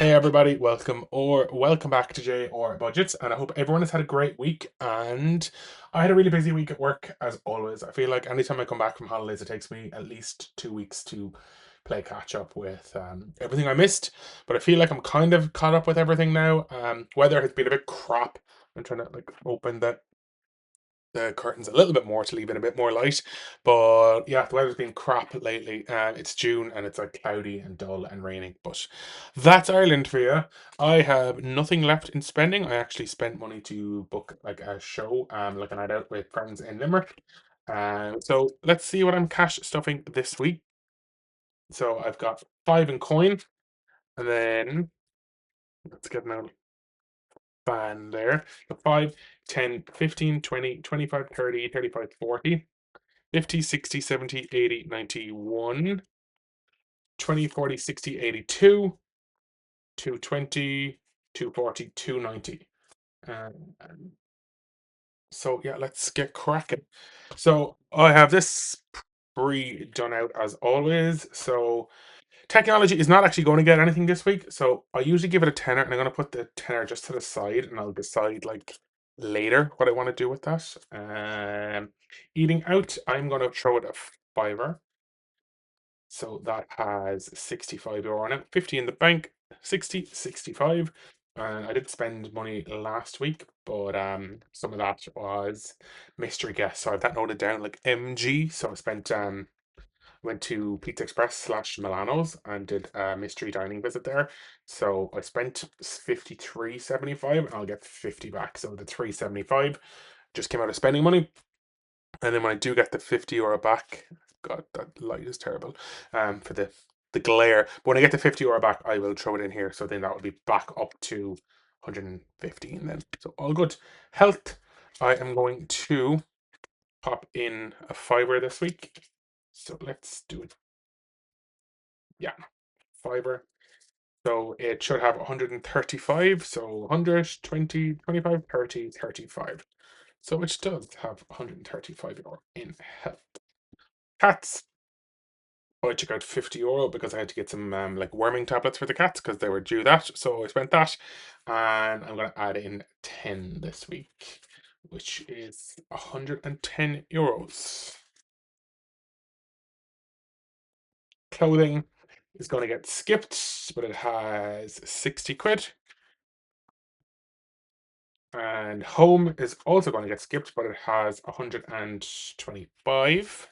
Hey everybody, welcome back to J or Budgets, and I hope everyone has had a great week. And I had a really busy week at work, as always. I feel like anytime I come back from holidays, it takes me at least 2 weeks to play catch up with everything I missed. But I feel like I'm kind of caught up with everything now. Weather has been a bit crap. I'm trying to open the curtains a little bit more to leave in a bit more light. But yeah, the weather's been crap lately. It's June and it's like cloudy and dull and raining. But that's Ireland for you. I have nothing left in spending. I actually spent money to book like a show, like a night out with friends in Limerick. So let's see what I'm cash stuffing this week. So I've got five in coin, and then let's get an band there. So 5, 10, 15, 20, 25, 30, 35, 40. 50, 60, 70, 80, 91, 20, 40, 60, 82, 220, 240, 290. And so, yeah, let's get cracking. So, I have this pre done out as always. So, technology is not actually going to get anything this week. So, I usually give it a tenner, and I'm going to put the tenner just to the side, and I'll decide like later what I want to do with that. Eating out, I'm going to throw it a fiver. So that has €65 on it, 50 in the bank, 60, 65. And I did spend money last week, but some of that was mystery guest. So I have that noted down like MG. So I spent went to Pizza Express slash Milano's and did a mystery dining visit there. So I spent 53.75 and I'll get 50 back. So the 375 just came out of spending money. And then when I do get the €50 back, God, that light is terrible. For the glare. But when I get the €50 back, I will throw it in here. So then that will be back up to 115 then. So all good. Health. I am going to pop in a fiver this week. So let's do it. Yeah, fiver. So it should have 135. So 100, 20, 25, 30, 35. So which does have €135 in health. Cats. I took out €50 because I had to get some like worming tablets for the cats because they were due that. So I spent that, and I'm gonna add in 10 this week, which is €110. Clothing is gonna get skipped, but it has 60 quid. And home is also going to get skipped, but it has 125,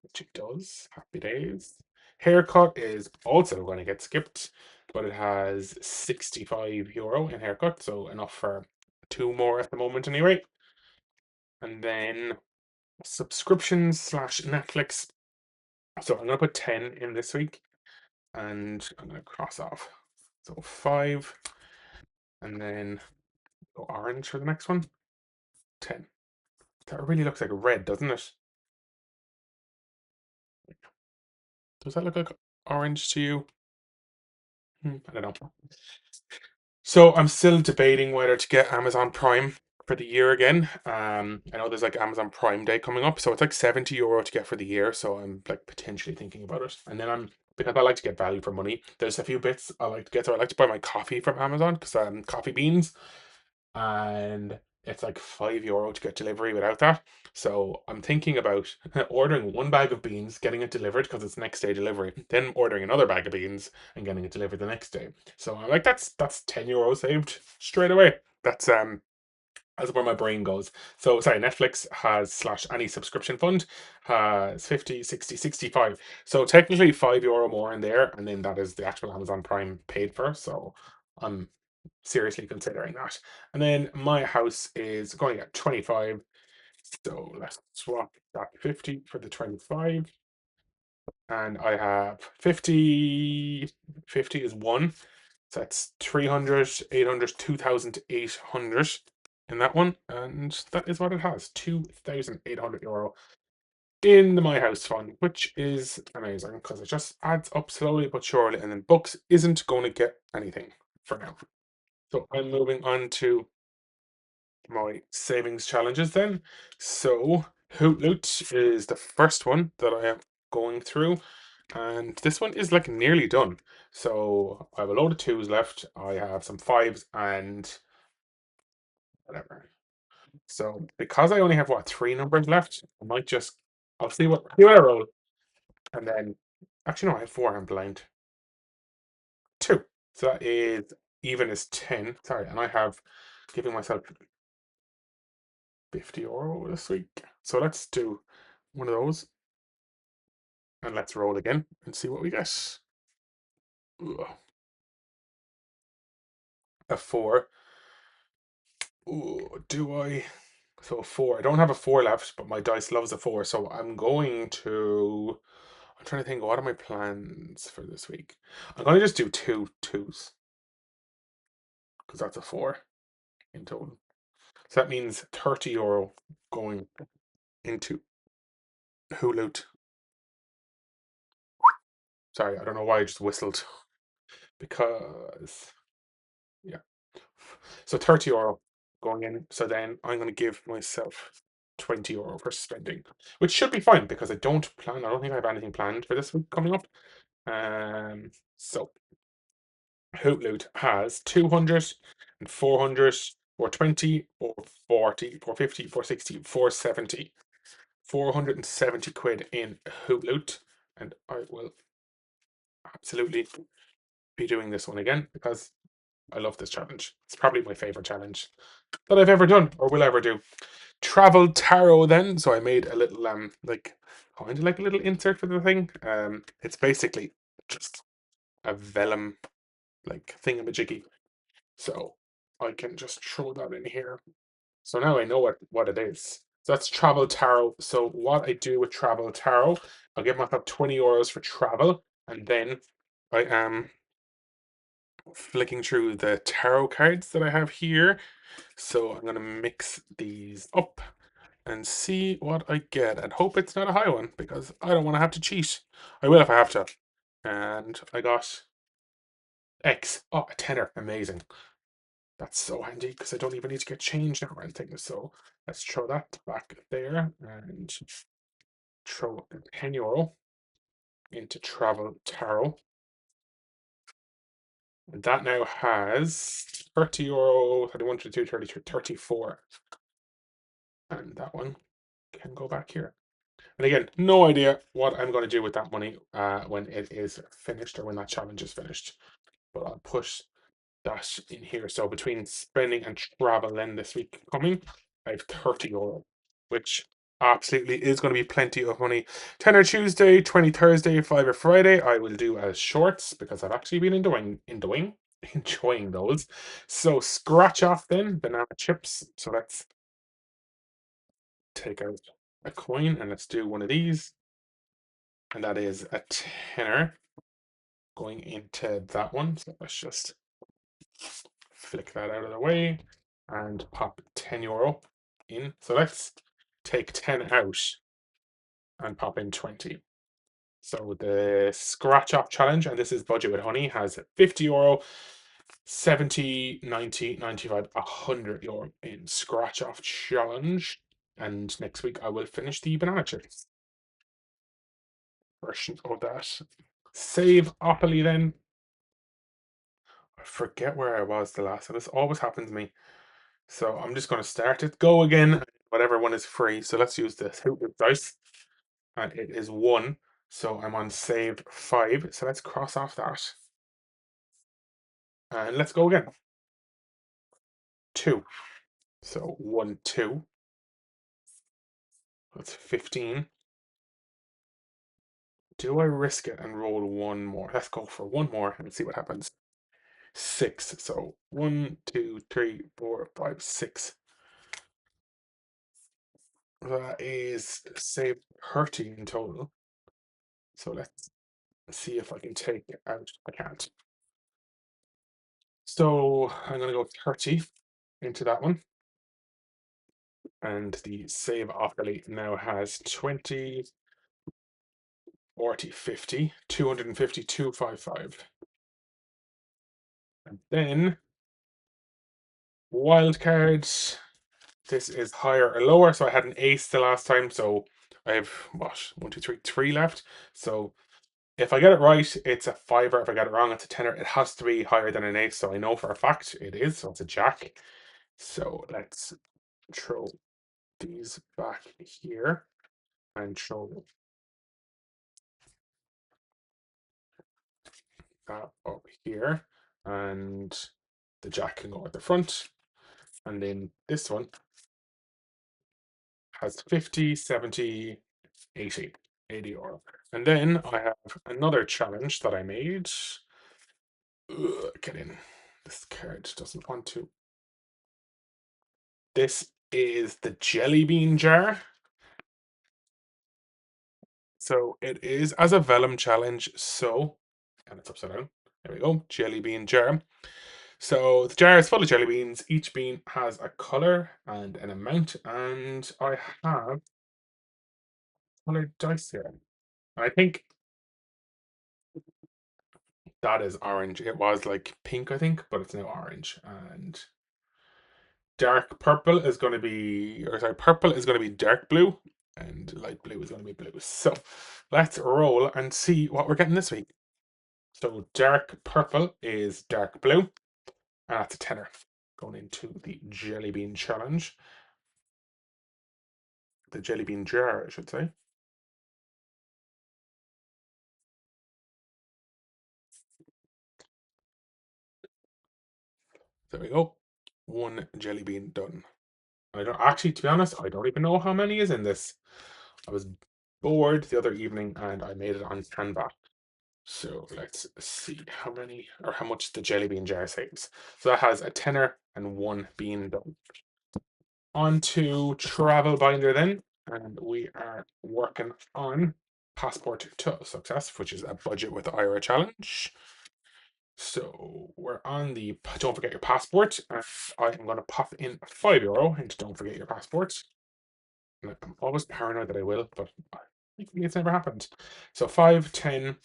which it does. Happy days. Haircut is also going to get skipped, but it has €65 in haircut, so enough for two more at the moment anyway. And then subscriptions slash Netflix. So I'm gonna put 10 in this week, and I'm gonna cross off. So 5, and then go orange for the next one. 10. That really looks like a red, doesn't it? Does that look like orange to you? I don't know. So I'm still debating whether to get Amazon Prime for the year again. I know there's like Amazon Prime Day coming up, so it's like €70 to get for the year. So I'm like potentially thinking about it. And then I'm because I like to get value for money. There's a few bits I like to get. So I like to buy my coffee from Amazon because coffee beans, and it's like €5 to get delivery without that. So I'm thinking about ordering one bag of beans, getting it delivered because it's next day delivery, then ordering another bag of beans and getting it delivered the next day. So I'm like, that's €10 saved straight away. That's where my brain goes. So sorry, Netflix has slash any subscription fund has 50, 60, 65. So technically €5 more in there, and then that is the actual Amazon Prime paid for. So I'm seriously considering that. And then my house is going at 25. So let's swap that 50 for the 25. And I have 50. 50 is one. So that's 300, 800, 2,800 in that one. And that is what it has, €2,800 in the My House fund, which is amazing because it just adds up slowly but surely. And then books isn't going to get anything for now. So I'm moving on to my savings challenges then. So Hoot Loot is the first one that I am going through. And this one is like nearly done. So I have a load of twos left. I have some fives and whatever. So because I only have what, three numbers left, I might just I'll see what I roll. And then actually no, I have four, I'm blind. Two. So that is even as 10. Sorry, and I have giving myself €50 this week. So let's do one of those and let's roll again and see what we get. Ugh, a four. Ooh, do I? So a four. I don't have a four left, but my dice loves a four. So I'm going to. I'm trying to think. What are my plans for this week? I'm going to just do two twos because that's a four in total. So that means €30 going into Hulu. Sorry, I don't know why I just whistled because yeah. So €30 going in. So then I'm going to give myself €20 for spending, which should be fine because I don't plan. I don't think I have anything planned for this week coming up. So Hootloot has 200 and 400 or 20 or 40 or 50 or 60 or 70. 470 quid in Hootloot, and I will absolutely be doing this one again because I love this challenge. It's probably my favorite challenge that I've ever done or will ever do. Travel tarot then. So I made a little like kind of like a little insert for the thing. It's basically just a vellum like thingamajiggy. So I can just throw that in here. So now I know what it is. So that's travel tarot. So what I do with travel tarot, I'll give myself €20 for travel, and then I am flicking through the tarot cards that I have here. So I'm gonna mix these up and see what I get and hope it's not a high one because I don't want to have to cheat. I will if I have to. And I got X. Oh, a tenner. Amazing. That's so handy because I don't even need to get change now or anything. So let's throw that back there and throw €10 into Travel Tarot. And that now has €30, 31, 32, 33, 34. And that one can go back here. And again, no idea what I'm going to do with that money when it is finished or when that challenge is finished. But I'll push that in here. So between spending and travel then this week coming, I have €30, which absolutely is going to be plenty of money. 10 Tuesday, 20 Thursday, 5 Friday, I will do as shorts because I've actually been enjoying those. So scratch off then banana chips. So let's take out a coin and let's do one of these. And that is a tenner going into that one. So let's just flick that out of the way and pop €10 in. So let's take 10 out and pop in 20. So the scratch off challenge, and this is budget with honey, has €50, 70, 90, 95, €100 in scratch off challenge. And next week I will finish the banana chips version of that. Save Opoly then. I forget where I was the last time. This always happens to me. So I'm just going to start it. Go again. Whatever one is free. So let's use the Hootloot dice. And it is 1. So I'm on save 5. So let's cross off that. And let's go again. 2. So 1, 2. That's 15. Do I risk it and roll one more? Let's go for one more and see what happens. 6. So 1, 2, 3, 4, 5, 6. That is save 30 in total. So let's see if I can take it out. I can't. So I'm going to go 30 into that one. And the save Ockley now has 20, 40, 50, 250, 255. And then wild cards. This is higher or lower. So I had an ace the last time. So I have what? 1, 2, 3, 3 left. So If I get it right, it's a fiver. If I get it wrong, it's a tenner. It has to be higher than an ace, so I know for a fact it is. So it's a jack. So let's throw these back here and throw that up here. And the jack can go at the front. And then this one has 50, 70, 80, 80 euro. And then I have another challenge that I made. Ugh, get in. This card doesn't want to. This is the jelly bean jar. So it is as a vellum challenge. So, and it's upside down. There we go. Jelly bean jar. So the jar is full of jelly beans. Each bean has a color and an amount. And I have colored dice here. And I think that is orange. It was like pink, I think, but it's now orange. And dark purple is going to be, or sorry, purple is going to be dark blue, and light blue is going to be blue. So let's roll and see what we're getting this week. So dark purple is dark blue, and that's a tenner. Going into the jelly bean challenge. The jelly bean jar, I should say. There we go. One jelly bean done. I don't actually, to be honest, I don't even know how many is in this. I was bored the other evening and I made it on Canva. So let's see how many or how much the jelly bean jar saves. So that has a tenner and one bean done. On to travel binder then, and we are working on passport to success, which is a budget with IRA challenge. So we're on the don't forget your passport, and I am going to pop in €5 into don't forget your passport. And I'm always paranoid that I will, but it's never happened. So 5, 10,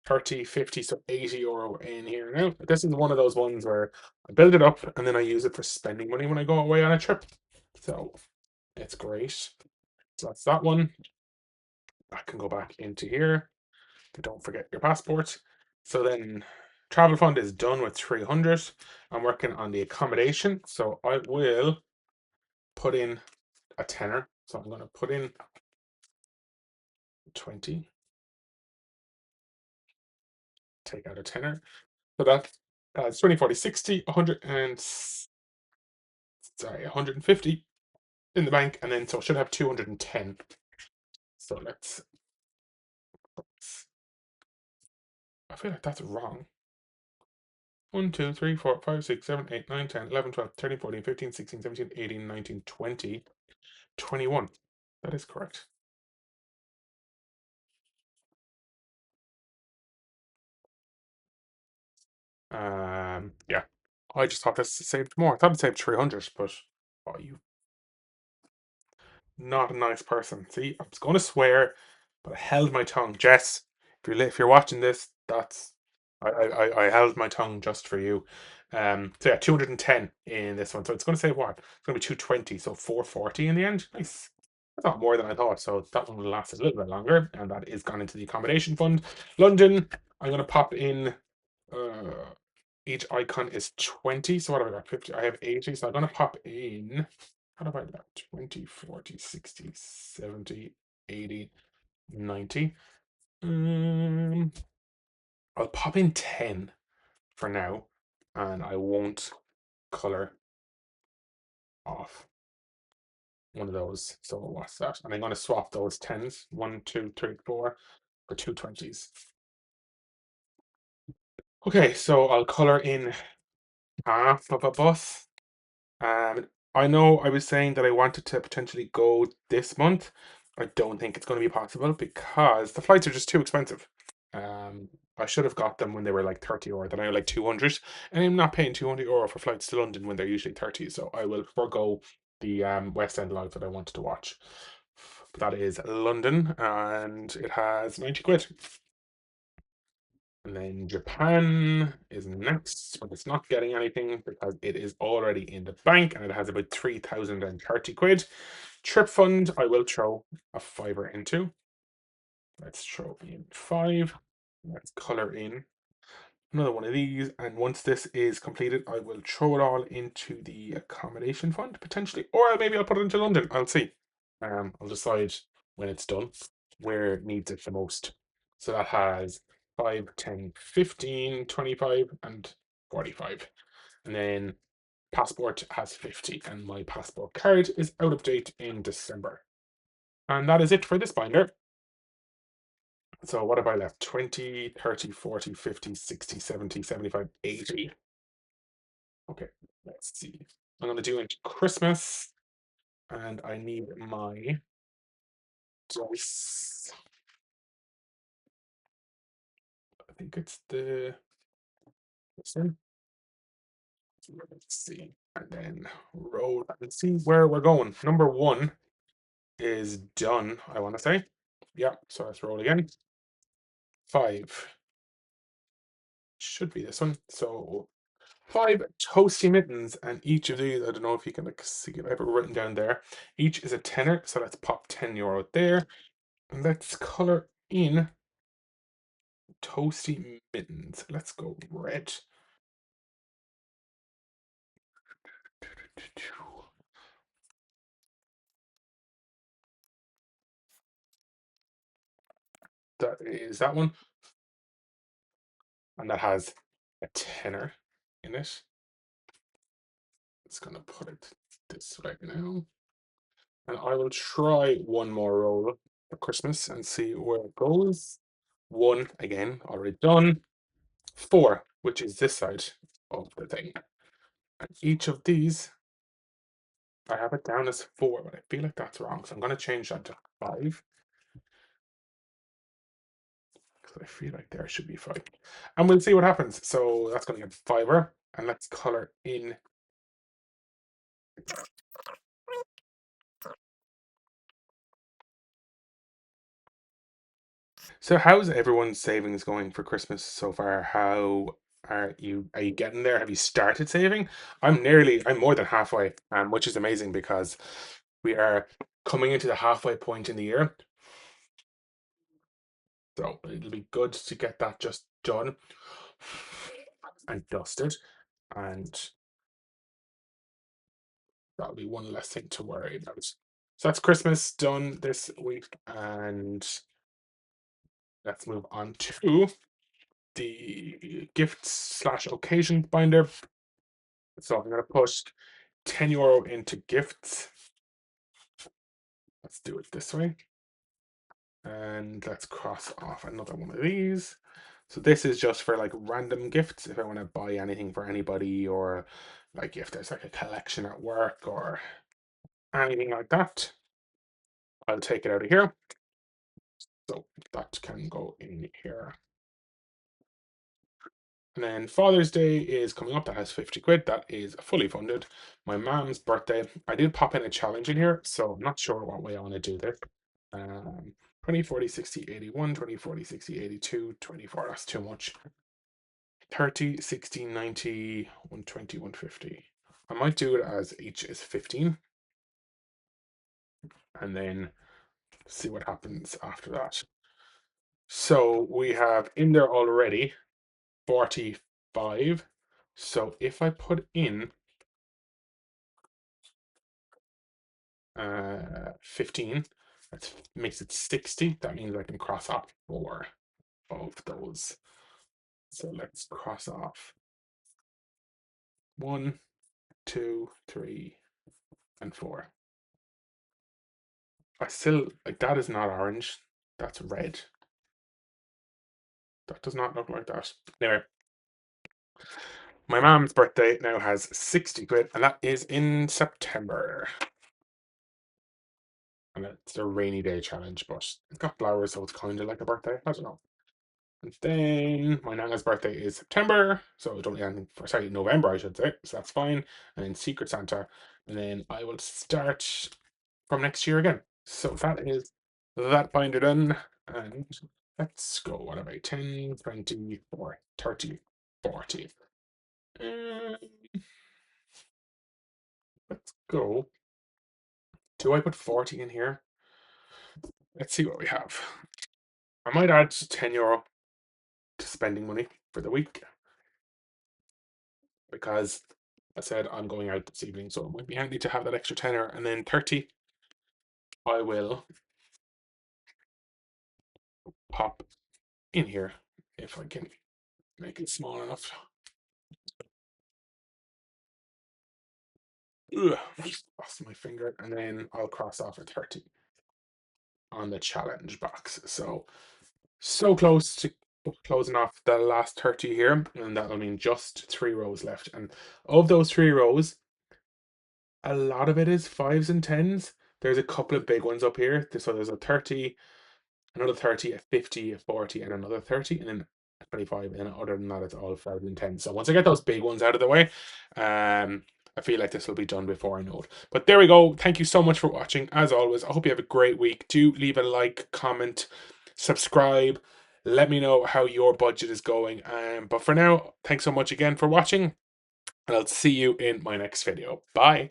30, 50, so €80 in here now. This is one of those ones where I build it up and then I use it for spending money when I go away on a trip. So it's great. So that's that one. I can go back into here. Don't forget your passport. So then travel fund is done with 300. I'm working on the accommodation. So I will put in a tenner. So I'm going to put in 20. Take out a tenner. So that's 20, 40, 60, 100 and sorry, 150 in the bank, and then so I should have 210. So I feel like that's wrong. 1, 2, 3, 4, 5, 6, 7, 8, 9, 10, 11, 12, 13, 14, 15, 16, 17, 18, 19, 20, 21. That is correct. Yeah. I just thought this saved more. I thought it saved 300, but oh, you not a nice person. See, I was going to swear, but I held my tongue. Jess, if you're watching this, that's I held my tongue just for you. So yeah, 210 in this one. So it's going to say what? It's going to be 220. So 440 in the end. Nice. That's not more than I thought. So that one will last a little bit longer, and that is gone into the accommodation fund. London, I'm going to pop in. Uh, each icon is 20. So what have I got? 50. I have 80. So I'm going to pop in. How do I do that? 20, 40, 60, 70, 80, 90. Um, I'll pop in 10 for now, and I won't color off one of those. So what's that? And I'm going to swap those 10s, 1, 2, 3, 4, for two 20s. Okay, so I'll color in half of a bus. I know I was saying that I wanted to potentially go this month. I don't think it's going to be possible because the flights are just too expensive. Um, I should have got them when they were like 30 euro. They're now like 200, and I'm not paying 200 euro for flights to London when they're usually 30. So I will forego the West End Live that I wanted to watch. But that is London, and it has 90 quid. And then Japan is next, but it's not getting anything because it is already in the bank and it has about 3,030 quid. Trip fund, I will throw a fiver into. Let's throw in 5. Let's color in another one of these, and once this is completed, I will throw it all into the accommodation fund potentially, or maybe I'll put it into London. I'll see. I'll decide when it's done where it needs it the most. So that has 5, 10, 15, 25, and 45. And then passport has 50, and my passport card is out of date in December. And that is it for this binder. So what have I left? 20, 30, 40, 50, 60, 70, 75, 80. Okay, let's see. I'm going to do into Christmas, and I need my dice. I think it's this one. Let's see. And then roll and see where we're going. Number one is done, I want to say. Yeah, so let's roll again. 5. Should be this one. So 5 toasty mittens, and each of these, I don't know if you can like see if I have it written down there. Each is a tenner, so let's pop €10 there. And let's color in toasty mittens. Let's go red. That is that one. And that has a tenner in it. It's gonna put it this way now. And I will try one more roll for Christmas and see where it goes. 1 again, already done. 4, which is this side of the thing. And each of these, I have it down as 4, but I feel like that's wrong. So I'm gonna change that to 5. Because I feel like there should be 5. And we'll see what happens. So that's gonna get 5er. And let's color in. So how's everyone's savings going for Christmas so far? How are you getting there? Have you started saving? I'm more than halfway, which is amazing because we are coming into the halfway point in the year. So it'll be good to get that just done and dusted. And that'll be one less thing to worry about. So that's Christmas done this week, and let's move on to the gifts slash occasion binder. So I'm gonna put €10 into gifts. Let's do it this way. And let's cross off another one of these. So this is just for like random gifts if I want to buy anything for anybody, or like if there's like a collection at work or anything like that. I'll take it out of here. So that can go in here. And then Father's Day is coming up. That has 50 quid. That is fully funded. My mom's birthday. I did pop in a challenge in here, so I'm not sure what way I want to do this. 20, 40, 60, 81, 20, 40, 60, 82, 24. That's too much. 30, 60, 90, 120, 150. I might do it as each is 15 and then see what happens after that. So we have in there already 45. So if I put in 15, that makes it 60. That means I can cross off 4 of those. So let's cross off 1, 2, 3, and 4. I still like that is not orange. That's red. That does not look like that. Anyway, my mom's birthday now has 60 quid, and that is in September. And it's a rainy day challenge, but it's got flowers, so it's kind of like a birthday. I don't know. And then my nana's birthday is September, so I don't need anything for, sorry, November, I should say. So that's fine. And then Secret Santa. And then I will start from next year again. So that is that binder done. And let's go. What about 10, 20, 30, 40? Um, let's go. Do I put 40 in here? Let's see what we have. I might add €10. spending money for the week because I said I'm going out this evening, so it might be handy to have that extra tenner. And then 30, I will pop in here if I can make it small enough. Ugh, lost my finger, and then I'll cross off a 30 on the challenge box. So close to closing off the last 30 here, and that'll mean just 3 rows left. And of those 3 rows, a lot of it is fives and tens. There's a couple of big ones up here. So there's a 30, another 30, a 50, a 40, and another 30, and then a 25. And other than that, it's all fives and tens. So once I get those big ones out of the way, I feel like this will be done before I know it. But there we go. Thank you so much for watching. As always, I hope you have a great week. Do leave a like, comment, subscribe. Let me know how your budget is going. But for now, thanks so much again for watching, and I'll see you in my next video. Bye.